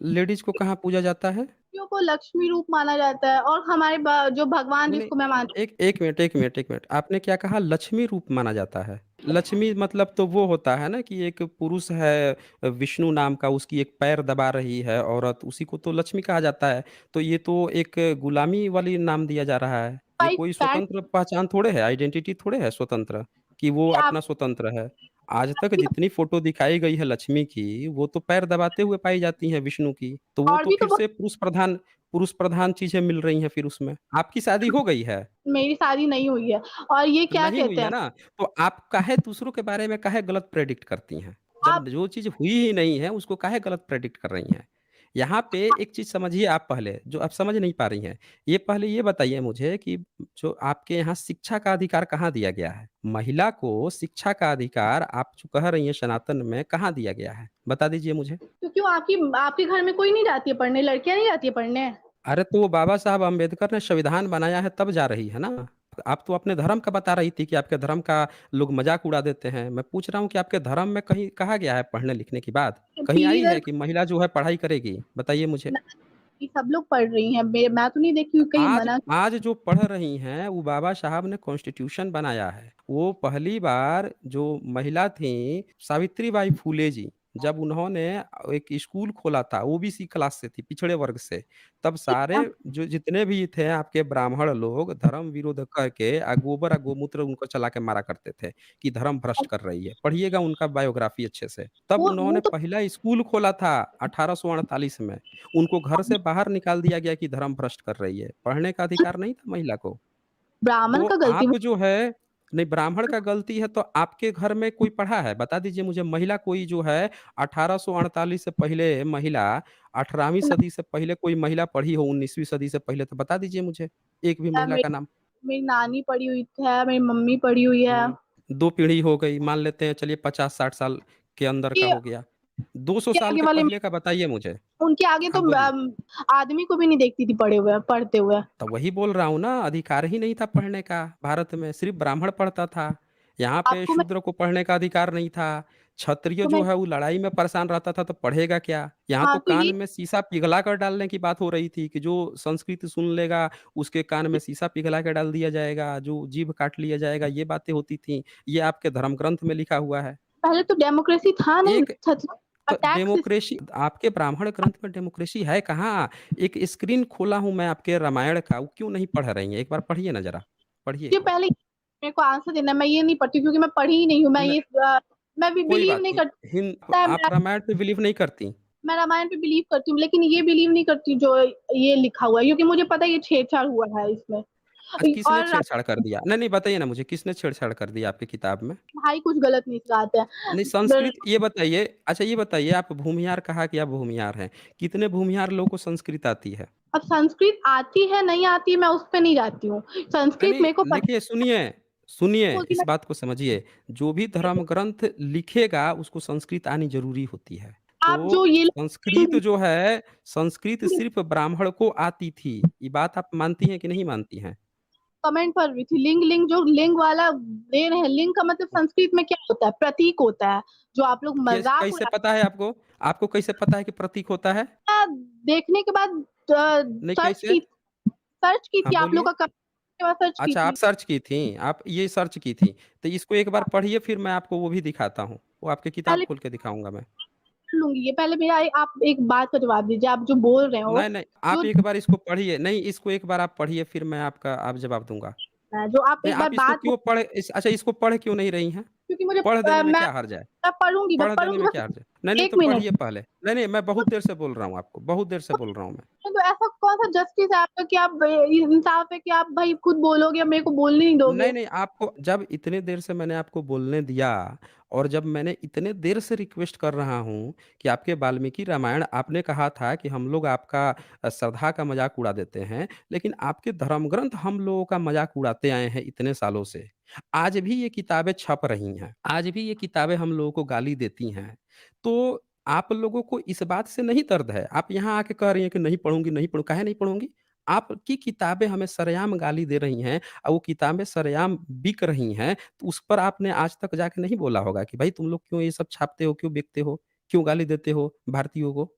लेडीज़ को कहाँ पूजा जाता है? लड़कियों को लक्ष्मी रूप माना जाता है, और हमारे जो भगवान नहीं, नहीं, जिसको मैं मानती एक मिनट। आपने क्या कहा लक्ष्मी रूप माना जाता है? लक्ष्मी मतलब तो वो होता है ना कि एक पुरुष है विष्णु नाम का, उसकी एक पैर दबा रही है औरत, उसी को तो लक्ष्मी कहा जाता है। तो ये तो एक गुलामी वाली नाम दिया जा रहा है। ये हूँ, कोई पैंट स्वतंत्र पहचान थोड़े है, आइडेंटिटी थोड़े है स्वतंत्र, कि वो आप, अपना स्वतंत्र है। आज तक जितनी फ़ोटो दिखाई गई है लक्ष्मी की, वो तो पैर दबाते हुए पाई जाती हैं विष्णु की। तो वो और तो भी तो फिर से पुरुष प्रधान चीज़ें मिल रही हैं फिर उसमें। आपकी शादी हो गई है? मेरी शादी नहीं हुई है, और ये क्या नहीं हुई कहते है हैं, ना, तो आप काहे दूसरों के बारे में काहे गलत प्रेडिक्ट करती हैं? आप जब जो चीज़ हुई ही नहीं है, उसको काहे गलत प्रेडिक्ट कर रही हैं? यहाँ पे एक चीज़ समझिए आप पहले, जो आप समझ नहीं पा रही हैं। ये पहले ये बताइए मुझे कि जो आपके यहाँ शिक्षा का अधिकार कहाँ दिया गया है? महिला को शिक्षा का अधिकार आप जो कह रही हैं सनातन में, कहाँ दिया गया है? बता दीजिए मुझे। तो क्यों आपकी आपके घर में कोई नहीं जाती है पढ़ने, लड़कियां नहीं जाती है पढ़ने? अरे तो वो बाबा साहब अम्बेडकर ने संविधान बनाया है तब जा रही है ना। आप तो अपने धर्म का बता रही थी कि आपके धर्म का लोग मजाक उड़ा देते हैं। मैं पूछ रहा हूँ कि आपके धर्म में कहीं कहा गया है पढ़ने लिखने की बात? कहीं आई पीरियड है कि महिला जो है पढ़ाई करेगी? बताइए मुझे। सब लोग पढ़ रही हैं, मैं तो नहीं देखती हूँ कहीं आज मना। आज जो पढ़ रही हैं, वो बाबा साहब ने कॉन्स्टिट्यूशन बनाया है। वो पहली बार जो महिला थीं, सावित्रीबाई फुले जी, जब उन्होंने एक स्कूल खोला था, ओबीसी क्लास से थी, पिछड़े वर्ग से, तब सारे जो जितने भी थे आपके ब्राह्मण लोग धर्म विरोध करके गोबर गोमूत्र उनको चला के मारा करते थे कि धर्म भ्रष्ट कर रही है। पढ़िएगा उनका बायोग्राफी अच्छे से। तब वो उन्होंने तो पहला स्कूल खोला था 1848 में। उनको घर से बाहर निकाल दिया गया कि धर्म भ्रष्ट कर रही है, पढ़ने का अधिकार नहीं था महिला को। ब्राह्मण तो का गलती। आप जो है नहीं ब्राह्मण का गलती है तो आपके घर में कोई पढ़ा है? बता दीजिए मुझे महिला कोई जो है 1848 से पहले महिला 18वीं सदी से पहले कोई महिला पढ़ी हो 19वीं सदी से पहले तो बता दीजिए मुझे, एक भी महिला मेरी का नाम। मेरी नानी पढ़ी हुई है, मेरी मम्मी पढ़ी हुई है। 2 पीढ़ी हो गई, मान लेते हैं चलिए 50-60 साल के अंदर का ये हो गया। 200 के साल आगे के वाले, पहले का बताइए मुझे। उनके आगे तो हाँ, बोलिए। आदमी को भी नहीं देखती थी पढ़े हुए, पढ़ते हुए। तो वही बोल रहा हूँ ना, अधिकार ही नहीं था पढ़ने का भारत में, सिर्फ़ ब्राह्मण पढ़ता था। यहाँ पे आपको मैं शूद्र को पढ़ने का अधिकार नहीं था। क्षत्रिय तो जो मैं है वो लड़ाई में परेशान रहता था तो पढ़ेगा क्या? यहाँ हाँ, तो तो कान ये में शीशा पिघला कर डालने की बात हो रही थी कि जो संस्कृत सुन लेगा, उसके कान में शीशा पिघला के डाल दिया जाएगा, जो जीभ काट लिया जाएगा, ये बातें होती थीं। ये आपके धर्म ग्रंथ में लिखा हुआ है। पहले तो डेमोक्रेसी था नहीं, एक तो अटैक सिस्टम। डेमोक्रेसी आपके ब्राह्मण ग्रंथ में डेमोक्रेसी है कहाँ? एक स्क्रीन खोला हूँ मैं आपके रामायण का, वो क्यों नहीं पढ़ रही हैं? एक बार पढ़िए ना ज़रा, पढ़िए एक ये बार। पहले मेरे को आंसर देना है, मैं ये नहीं पढ़ती क्योंकि मैं पढ़ी ही नहीं हूँ। न मैं भी कोई बिलीव बात नहीं नहीं। करती। आप रामायण पे बिलीव नहीं करती? मैं रामायण पे बिलीव करती हूँ, लेकिन ये बिलीव नहीं करती जो ये लिखा हुआ है, क्योंकि मुझे पता है ये छेड़छाड़ हुआ है इसमें। किसने और छेड़छाड़ कर दिया? नहीं, नहीं बताइए ना मुझे किसने छेड़छाड़ कर दिया आपकी किताब में? भाई कुछ गलत नहीं सिखाते नहीं हैं। संस्कृत ये बताइए अच्छा ये बताइए आप भूमिहार कहा कि आप भूमिहार हैं। कितने भूमिहार लोगों को संस्कृत आती है? अब संस्कृत आती है, नहीं आती है, मैं उस पे नहीं जाती हूँ। नहीं, संस्कृत नहीं, मेरे को पता देखिए सुनिए, सुनिए, बोलती इस मैं बात को समझिए, जो भी धर्म ग्रंथ लिखेगा उसको संस्कृत आनी ज़रूरी होती है। आप जो तो ये संस्कृत लोग जो है, संस्कृत सिर्फ़ ब्राह्मण को आती थी। ये बात आप मानती हैं कि नहीं मानती हैं? कमेंट पर भी थी, लिंग लिंग जो लिंग वाला दे रहे हैं, लिंग का मतलब संस्कृत में क्या होता है? प्रतीक होता है, जो आप लोग मज़ाक कैसे उड़ाते पता है आपको? आपको कैसे पता है कि प्रतीक होता है? हैं। देखने के बाद नहीं सर्च कैसे? की हाँ, थी, आप लोग बोलिए। का कमेंट के बाद सर्च की अच्छा, आप थी। सर्च की थी, आप ये सर्च की थी। तो इसको एक बार पढ़िए फिर मैं आपको वो भी दिखाता हूँ। वो आपकी किताब पहले खोल के दिखाऊँगा मैं। पढ़ लूँगी ये, पहले मेरा आप एक बात का जवाब दीजिए, आप जो बोल रहे हो, नहीं, नहीं, जो आप एक बार इसको पढ़िए। नहीं, इसको एक बार आप पढ़िए फिर मैं आपका आप जवाब दूँगा। जो आप नहीं, एक बार आप इसको बात क्यों पढ़ इस अच्छा इसको पढ़ क्यों नहीं रही हैं? क्योंकि मुझे पढ़ देने में मैं क्या हर्ज है? मैं पढ़ देने पढ़ूँगी में बस क्या हर्ज है? नहीं, नहीं 1 तो मिनट। पढ़िए पहले। नहीं, नहीं, मैं बहुत देर से बोल रहा हूँ आपको, बहुत देर से बोल रहा हूँ मैं। तो ऐसा कौन-सा जस्टिस है आपका कि आप इंसाफ है कि आप भाई खुद बोलोगे, अब मेरे को बोलने नहीं दोगे? नहीं, नहीं, आपको जब इतने देर से मैंने आपको बोलने दिया और जब मैंने इतने देर से रिक्वेस्ट कर रहा हूँ कि आपके वाल्मीकि रामायण आपने कहा था कि हम लोग आपका श्रद्धा का मज़ाक उड़ा देते हैं, लेकिन आपके धर्म ग्रंथ हम लोगों का मज़ाक उड़ाते आए हैं इतने सालों से। आज भी ये किताबें छप रही हैं, आज भी ये किताबें हम लोगों को गाली देती हैं। तो आप लोगों को इस बात से नहीं दर्द है, आप यहाँ आके कह रही हैं कि नहीं पढ़ूँगी, नहीं पढ़ूँ काहे नहीं पढ़ूँगी? आपकी किताबें हमें सरेआम गाली दे रही हैं वो किताबें सरेआम बिक रही हैं, तो उस पर आपने आज तक जाके नहीं बोला होगा कि भाई तुम लोग क्यों ये सब छापते हो, क्यों बेचते हो, क्यों गाली देते हो भारतीयों को?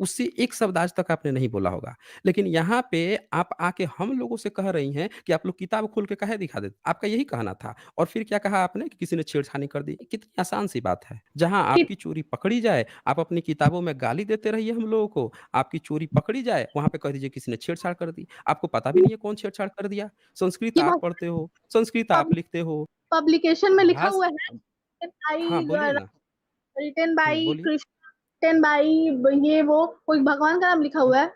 उससे एक शब्द आज तक आपने नहीं बोला होगा। लेकिन यहाँ पे आप आके हम लोगों से कह रही हैं कि आप लोग किताब खोल के काहे दिखा देते? आपका यही कहना था और फिर क्या कहा आपने कि किसी ने छेड़खानी कर दी। कितनी आसान सी बात है। जहाँ कि आपकी चोरी पकड़ी जाए, आप अपनी किताबों में गाली देते रहिए हम लोगों को। आपकी चोरी पकड़ी जाए, वहाँ पे कह दीजिए किसी ने छेड़छाड़ कर दी। आपको पता भी नहीं है कौन छेड़छाड़ कर दिया। संस्कृत कि आप बस पढ़ते हो, संस्कृत आप पब लिखते हो। पब्लिकेशन में लिखा भाष हुआ है हाँ, बोलिए बाई ना। रिटन बाई बोलिए। कृष्ण, रिटन बाई ये वो कोई भगवान का नाम लिखा हुआ है?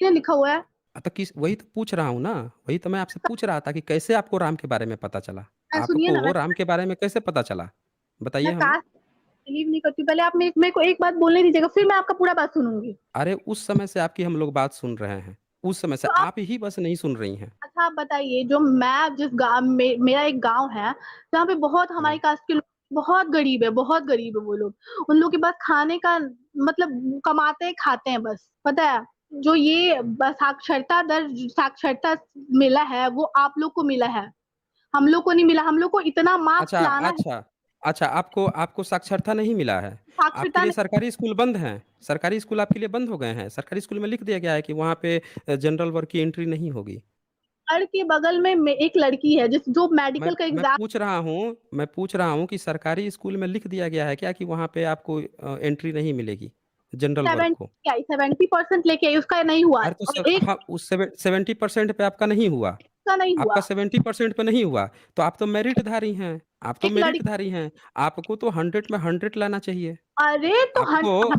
क्या लिखा हुआ है? तो किस वही तो पूछ रहा हूँ ना, वही तो मैं आपसे पूछ रहा था कि कैसे आपको राम के बारे में पता चला? सुनिए ना, आपको राम के बारे में कैसे पता चला? बताइए मैं हमें। कास्ट बिलीव नहीं करती हूँ। पहले आप मेरे को एक बात बोलने दीजिएगा, फिर मैं आपका पूरा बात सुनूँगी। अरे, उस समय से आपकी हम लोग बात सुन रहे हैं। उस समय से तो आप आप ही बस नहीं सुन रही हैं। अच्छा आप बताइए, जो मैं जिस गाँव में मेरा एक गाँव है, जहाँ पे बहुत हमारी हुँ। कास्ट के लोग बहुत गरीब है वो लोग। उन लोग के पास खाने का मतलब कमाते हैं, खाते हैं बस, पता है? जो ये साक्षरता मिला है, वो आप लोग को मिला है। हम लोग को नहीं मिला, हम लोग को इतना मार्क्स अच्छा, लाना है, अच्छा, अच्छा आपको आपको साक्षरता नहीं मिला है। आपके साक्षरता लिए नहीं सरकारी स्कूल बंद हैं। सरकारी स्कूल आपके लिए बंद हो गए हैं। सरकारी स्कूल में लिख दिया गया है कि वहाँ पे जनरल वर्ग की एंट्री नहीं होगी। घर के बगल में एक लड़की है जो मैं मेडिकल का मैं एग्ज़ाम पूछ रहा हूँ कि सरकारी स्कूल में लिख दिया गया है क्या कि वहाँ पे आपको एंट्री नहीं मिलेगी, जनरल वर्ग 70 को? लेके आई, 70% लेके आई, उसका नहीं हुआ अरे तो और सर एक हाँ, उस 70% पे आपका नहीं हुआ। का नहीं आपका हुआ। 70% पे नहीं हुआ, तो आप तो मेरिटधारी हैं, आप तो एक लड़की मेरिटधारी हैं। आपको तो 100 में 100 लाना चाहिए। अरे तो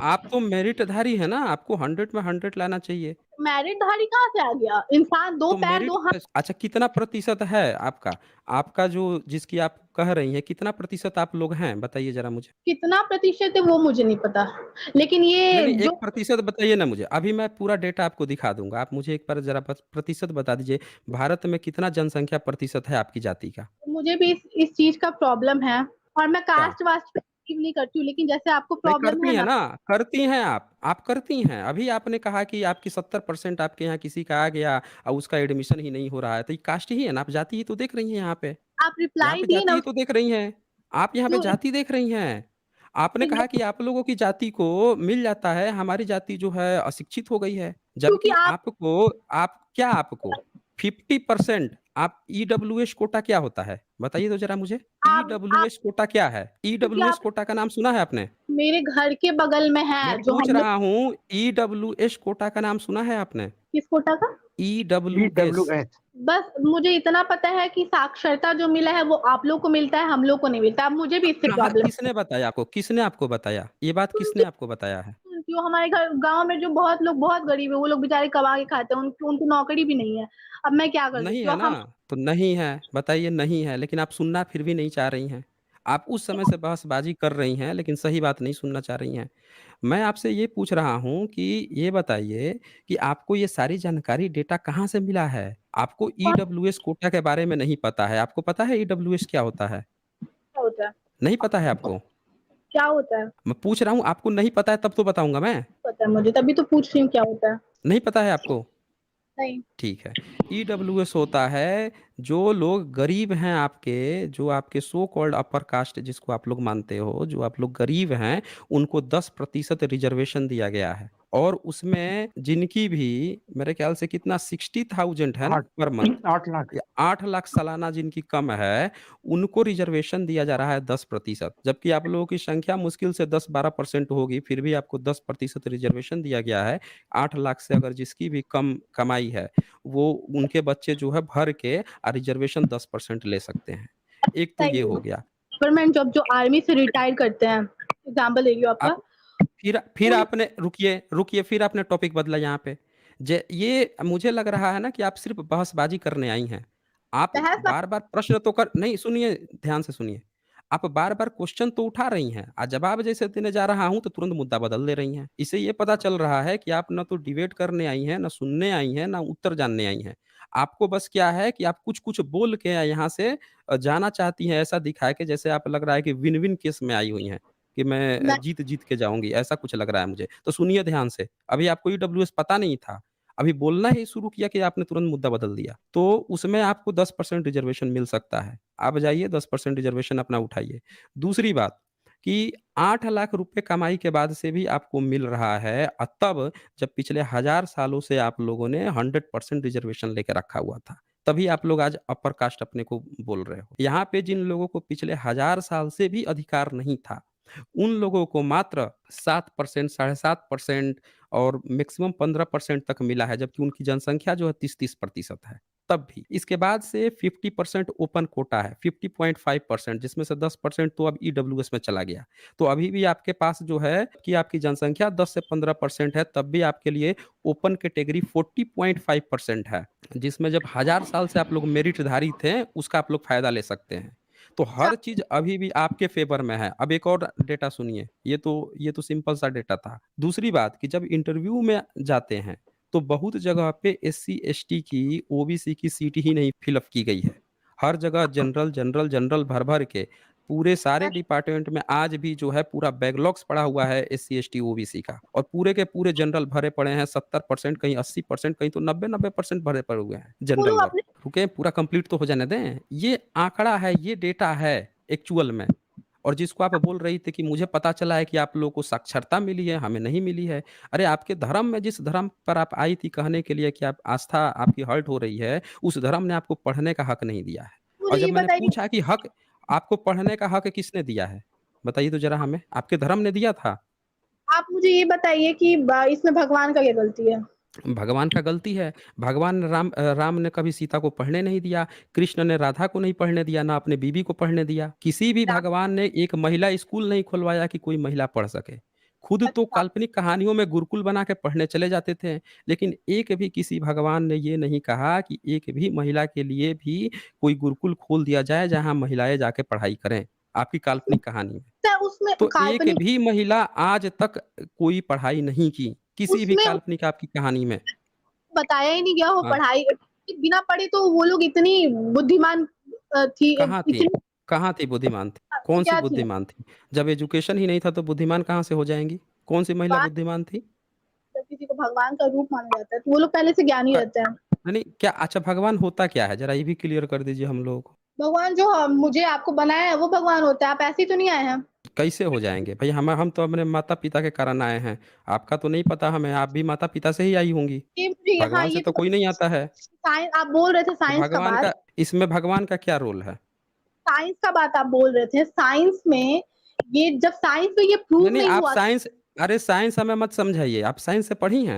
आप तो मेरिटधारी हैं ना, आपको 100 में 100 लाना चाहिए। मैरिटधारी कहाँ से आ गया? इंसान 2 तो पैर मेरिट 2 हाथ अच्छा कितना प्रतिशत है आपका? आपका जो जिसकी आप कह रही हैं, कितना प्रतिशत आप लोग हैं? बताइए ज़रा मुझे। कितना प्रतिशत है वो मुझे नहीं पता। लेकिन नहीं, ये नहीं, जो 1% बताइए ना मुझे। अभी मैं पूरा डेटा आपको दिखा दूँगा। आप मुझे एक बार ज़रा बस प्रतिशत बता दीजिए, भारत में कितना जनसंख्या प्रतिशत है आपकी जाति का? मुझे भी इस चीज़ का प्रॉब्लम है और मैं क्या? कास्ट-वास्ट पे बिलीव नहीं करती हूँ, लेकिन जैसे आपको नहीं प्रॉब्लम करती है हैं ना, ना, करती हैं आप करती हैं। अभी आपने कहा कि आपकी 70% आपके यहाँ किसी का आ गया और उसका एडमिशन ही नहीं हो रहा है, तो ये कास्ट ही है ना, आप जाति ही तो देख रही हैं यहाँ पे। आप यहाँ रिप्लाई पे दिए जाति ना ही उस तो देख रही हैं। आप यहाँ पे क्यों जाति देख रही हैं। आपने कहा कि आप लोगों की जाति को मिल जाता है, हमारी जाति जो है अशिक्षित हो गई है। क्योंकि जबकि आप आपको 50% आप ईडब्ल्यूएस कोटा क्या होता है? बताइए तो ज़रा मुझे। आप ईडब्ल्यूएस कोटा क्या है? क्योंकि ईडब्ल्यूएस आप कोटा का नाम सुना है आपने? मेरे घर के बगल में मैं है, जो पूछ हम लोग रहा हूँ ईडब्ल्यूएस कोटा का नाम सुना है आपने? किस कोटा का? ईडब्ल्यूएस बस मुझे इतना पता है कि साक्षरता जो मिला है वो आप लोग को मिलता है, हम लोग को नहीं मिलता। अब मुझे भी इससे कहाँ प्रॉब्लम किसने बताया आपको? किसने आपको बताया? ये बात सुनती किसने आपको बताया है? सुनती हूँ हमारे घर गाँव में जो बहुत लोग बहुत गरीब है, वो लोग बेचारे कमा के खाते हैं, उनको उनको नौकरी भी नहीं है। अब मैं क्या कर नहीं सकती हूँ? है अब ना? हम तो नहीं है, बताइए नहीं है, लेकिन आप सुनना फिर भी नहीं चाह रही हैं। आप उस समय से बहसबाजी कर रही हैं, लेकिन सही बात नहीं सुनना चाह रही हैं। मैं आपसे ये पूछ रहा हूँ कि ये बताइए कि आपको ये सारी जानकारी डेटा कहाँ से मिला है? आपको कौन ईडब्ल्यूएस कोटा के बारे में नहीं पता है। आपको पता है ईडब्ल्यूएस क्या होता है? सा होता है? नहीं पता है आपको? क्या होता है? मैं पूछ रहा हूँ, आपको नहीं पता है तब तो बताऊँगा मैं। पता है मुझे, तभी तो पूछ रही हूँ क्या होता है? नहीं पता है आपको? नहीं। ठीक है। ईडब्ल्यूएस होता है, जो लोग गरीब हैं आपके, जो आपके सो कॉल्ड अपर कास्ट जिसको आप लोग मानते हो, जो आप लोग गरीब हैं, उनको 10% रिज़र्वेशन दिया गया है। और उसमें जिनकी भी मेरे ख़्याल से कितना 60,000 है ना 8 पर मंथ, 8 लाख। या 8 लाख सालाना जिनकी कम है, उनको रिज़र्वेशन दिया जा रहा है 10%। जबकि आप लोगों की संख्या मुश्किल से 10-12% होगी, फिर भी आपको 10% रिज़र्वेशन दिया गया है। 8 लाख से अगर जिसकी भी कम कमाई है, वो उनके बच्चे जो है भर के रिज़र्वेशन 10% ले सकते हैं। एक तो ये सही है। हो गया। गवर्नमेंट जॉब जो आर्मी से रिटायर करते हैं, एग्ज़ाम्पल ले रही हूँ आपका, आप फिर उन आपने रुकिए, फिर आपने टॉपिक बदला यहाँ पे। जे ये मुझे लग रहा है ना कि आप सिर्फ़ बहसबाजी करने आई हैं। आप बहस ना बार-बार प्रश्न तो कर नहीं, सुनिए, ध्यान से सुनिए। आप बार-बार क्वेश्चन तो उठा रही हैं, जवाब जैसे देने जा रहा हूँ तो तुरंत मुद्दा बदल दे रही हैं। इससे ये पता चल रहा है कि आप ना तो डिबेट करने आई हैं, ना सुनने आई हैं, ना उत्तर जानने आई हैं। आपको बस क्या है कि आप कुछ-कुछ बोल के यहाँ से जाना चाहती हैं, ऐसा दिखा के जैसे आप लग रहा है कि विन-विन केस में आई हुई हैं। कि मैं मैं जीत-जीत के जाऊँगी, ऐसा कुछ लग रहा है मुझे। तो सुनिए ध्यान से, अभी आपको ईडब्ल्यूएस पता नहीं था, अभी बोलना ही शुरू किया कि आपने तुरंत मुद्दा बदल दिया। तो उसमें आपको 10% रिज़र्वेशन मिल सकता है। आप जाइए 10% रिज़र्वेशन अपना उठाइए। दूसरी बात कि 8 लाख रुपए कमाई के बाद से भी आपको मिल रहा है, तब जब पिछले 1000 सालों से आप लोगों ने 100% रिज़र्वेशन लेके रखा हुआ था। तभी आप लोग आज अपर कास्ट अपने को बोल रहे हो। यहाँ पे जिन लोगों को पिछले 1000 साल से भी अधिकार नहीं था, उन लोगों को मात्र 7%, 7.5% और मैक्सिमम 15% तक मिला है, जबकि उनकी जनसंख्या जो है 30-30% है, तब भी। इसके बाद से 50% ओपन कोटा है, 50.5%, जिसमें से 10% तो अब ईडब्ल्यूएस में चला गया। तो अभी भी आपके पास जो है कि आपकी जनसंख्या 10 से 15% है, तब भी आपके लिए ओपन कैटेगरी 40.5% है, जिसमें जब 1000 साल से आप लोग मेरिटधारी थे, उसका आप लोग फ़ायदा ले सकते हैं। तो अच्छा, हर चीज़ अभी भी आपके फ़ेवर में है। अब एक और डेटा सुनिए, ये तो सिंपल सा डेटा था। दूसरी बात कि जब इंटरव्यू में जाते हैं, तो बहुत जगह पे एससी, एसटी की, ओबीसी की सीट ही नहीं फिल अप की गई है। हर जगह जनरल, जनरल, जनरल भर-भर के पूरे सारे डिपार्टमेंट में आज भी जो है पूरा बैकलॉग्स पड़ा हुआ है एससी, एसटी, ओबीसी का, और पूरे के पूरे जनरल भरे पड़े हैं 70%, कहीं 80%, कहीं तो 90-90% भरे पड़े हुए हैं वो जनरल लोग वर्ग। अपने रुके, पूरा कंप्लीट तो हो जाने दें। ये आंकड़ा है, ये डेटा है एक्चुअल में। और जिसको आप बोल रही थी कि मुझे पता चला है कि आप लोगों को साक्षरता मिली है, हमें नहीं मिली है। अरे आपके धर्म में, जिस धर्म पर आप आई थी कहने के लिए कि आप आस्था आपकी हर्ट हो रही है, उस धर्म ने आपको पढ़ने का हक नहीं दिया है। और मुझे जब ये मैंने बताइए पूछा कि हक आपको पढ़ने का हक किसने दिया है? बताइए तो ज़रा हमें, आपके धर्म ने दिया था? आप मुझे ये बताइए कि ब इसमें भगवान का क्या गलती है? भगवान का गलती है। भगवान राम ने कभी सीता को पढ़ने नहीं दिया, कृष्ण ने राधा को नहीं पढ़ने दिया, ना अपने बीवी को पढ़ने दिया। किसी भी रा भगवान ने एक महिला स्कूल नहीं खुलवाया कि कोई महिला पढ़ सके। खुद तो अच्छा, काल्पनिक कहानियों में गुरुकुल बना के पढ़ने चले जाते थे, लेकिन एक भी किसी भगवान ने ये नहीं कहा कि एक भी महिला के लिए भी कोई गुरुकुल खोल दिया जाए, जहाँ महिलाएँ जाके पढ़ाई करें, आपकी काल्पनिक कहानी में। अच्छा उसमें तो एक काल्पनिक भी महिला आज तक कोई पढ़ाई नहीं की, किसी भी उसमें काल्पनिक आपकी कहानी में। बताया ही नहीं गया वो हाँ। पढ़ाई बिना पढ़े तो वो लोग इतनी बुद्धिमान थी कहाँ थी? इतनी कहाँ थी बुद्धिमान थी? कौन-सी क्या थी? बुद्धिमान थी? जब एजुकेशन ही नहीं था तो बुद्धिमान कहाँ से हो जाएँगी? कौन-सी महिला बात बुद्धिमान थी? जब किसी को भगवान का रूप माना जाता है, तो वो लोग पहले से ज्ञानी क रहते हैं। नहीं, क्या अच्छा भगवान होता क्या है? ज़रा ये भी क्लियर कर दीजिए हम लोगों को। भगवान जो मुझे आपको बनाया है वो भगवान होता है, आप ऐसे ही तो नहीं आए हैं। कैसे हो जाएँगे? भई हम तो अपने माता-पिता के कारण आए हैं। आपका तो नहीं पता हमें, आप भी माता-पिता से ही आई होंगी। ये मुझे यहाँ भगवान ये से तो तो कोई नहीं आता है। साइंस आप बोल रहे थे तो साइंस का भगवान बात, का इसमें भगवान का क्या रोल है? साइंस का बात आप बोल रहे थे। साइंस में ये जब साइंस में ये नहीं, प्रूव नहीं, नहीं आप हुआ साइंस, अरे साइंस हमें मत समझाइए। आप साइंस से पढ़ी हैं?